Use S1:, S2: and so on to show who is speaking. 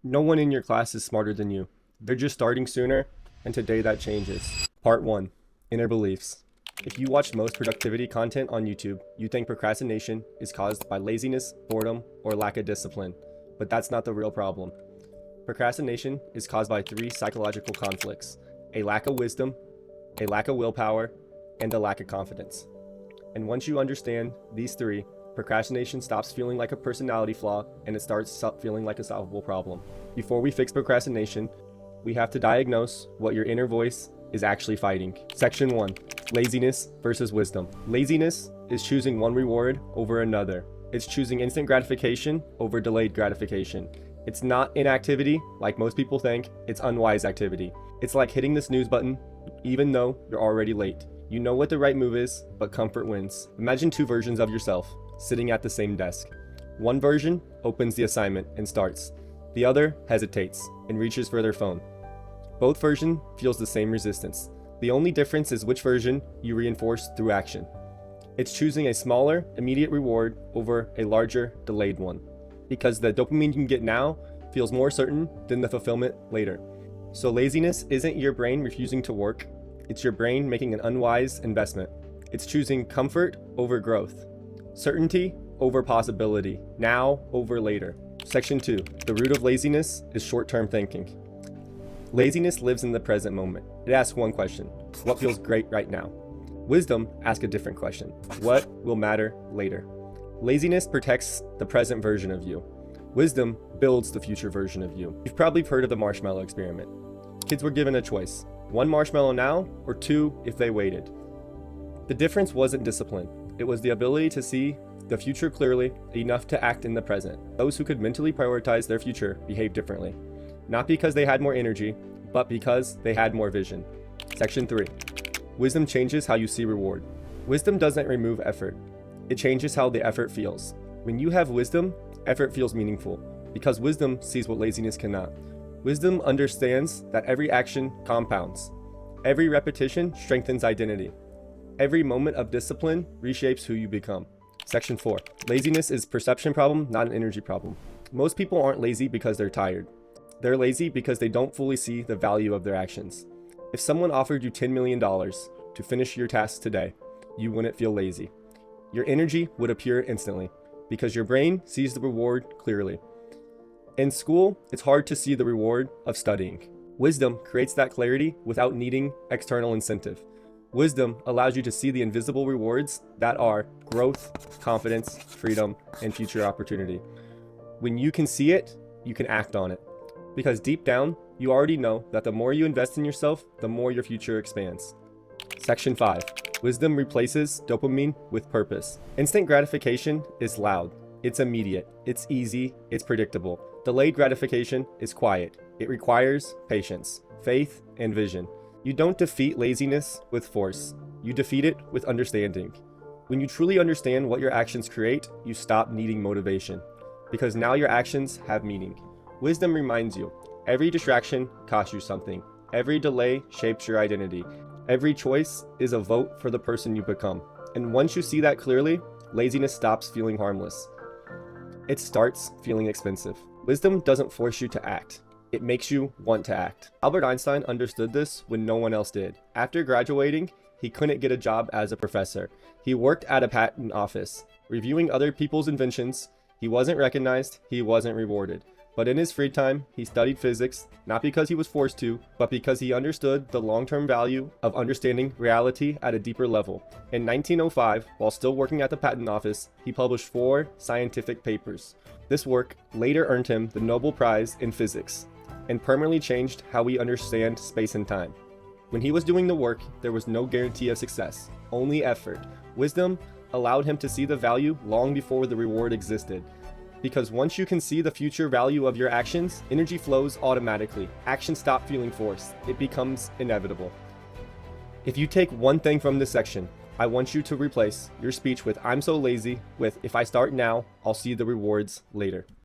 S1: No one in your class is smarter than you. They're just starting sooner, and today that changes. Part 1. Inner Beliefs. If you watch most productivity content on YouTube, you think procrastination is caused by laziness, boredom, or lack of discipline. But that's not the real problem. Procrastination is caused by 3 psychological conflicts: a lack of wisdom, a lack of willpower, and a lack of confidence. And once you understand these 3, procrastination stops feeling like a personality flaw and it starts feeling like a solvable problem. Before we fix procrastination, we have to diagnose what your inner voice is actually fighting. Section 1. Laziness versus wisdom. Laziness is choosing one reward over another. It's choosing instant gratification over delayed gratification. It's not inactivity like most people think, it's unwise activity. It's like hitting the snooze button even though you're already late. You know what the right move is, but comfort wins. Imagine 2 versions of yourself sitting at the same desk. One version opens the assignment and starts. The other hesitates and reaches for their phone. Both versions feels the same resistance. The only difference is which version you reinforce through action. It's choosing a smaller, immediate reward over a larger, delayed one. Because the dopamine you can get now feels more certain than the fulfillment later. So laziness isn't your brain refusing to work. It's your brain making an unwise investment. It's choosing comfort over growth, certainty over possibility, now over later. Section 2. The root of laziness is short-term thinking. Laziness lives in the present moment. It asks one question: what feels great right now? Wisdom asks a different question: what will matter later? Laziness protects the present version of you. Wisdom builds the future version of you. You've probably heard of the marshmallow experiment. Kids were given a choice: 1 marshmallow now or 2 if they waited. The difference wasn't discipline. It was the ability to see the future clearly enough to act in the present. Those who could mentally prioritize their future behaved differently. Not because they had more energy, but because they had more vision. Section 3. Wisdom changes how you see reward. Wisdom doesn't remove effort. It changes how the effort feels. When you have wisdom, effort feels meaningful, because wisdom sees what laziness cannot. Wisdom understands that every action compounds. Every repetition strengthens identity. Every moment of discipline reshapes who you become. Section 4. Laziness is a perception problem, not an energy problem. Most people aren't lazy because they're tired. They're lazy because they don't fully see the value of their actions. If someone offered you $10 million to finish your task today, you wouldn't feel lazy. Your energy would appear instantly because your brain sees the reward clearly. In school, it's hard to see the reward of studying. Wisdom creates that clarity without needing external incentive. Wisdom allows you to see the invisible rewards that are growth, confidence, freedom, and future opportunity. When you can see it, you can act on it. Because deep down, you already know that the more you invest in yourself, the more your future expands. Section 5. Wisdom replaces dopamine with purpose. Instant gratification is loud. It's immediate. It's easy. It's predictable. Delayed gratification is quiet. It requires patience, faith, and vision. You don't defeat laziness with force. You defeat it with understanding. When you truly understand what your actions create, you stop needing motivation. Because now your actions have meaning. Wisdom reminds you, every distraction costs you something. Every delay shapes your identity. Every choice is a vote for the person you become. And once you see that clearly, laziness stops feeling harmless. It starts feeling expensive. Wisdom doesn't force you to act. It makes you want to act. Albert Einstein understood this when no one else did. After graduating, he couldn't get a job as a professor. He worked at a patent office, reviewing other people's inventions. He wasn't recognized, he wasn't rewarded. But in his free time, he studied physics, not because he was forced to, but because he understood the long-term value of understanding reality at a deeper level. In 1905, while still working at the patent office, he published 4 scientific papers. This work later earned him the Nobel Prize in Physics, and permanently changed how we understand space and time. When he was doing the work, there was no guarantee of success, only effort. Wisdom allowed him to see the value long before the reward existed. Because once you can see the future value of your actions, energy flows automatically. Actions stop feeling forced. It becomes inevitable. If you take one thing from this section, I want you to replace your speech with "I'm so lazy" with "if I start now, I'll see the rewards later."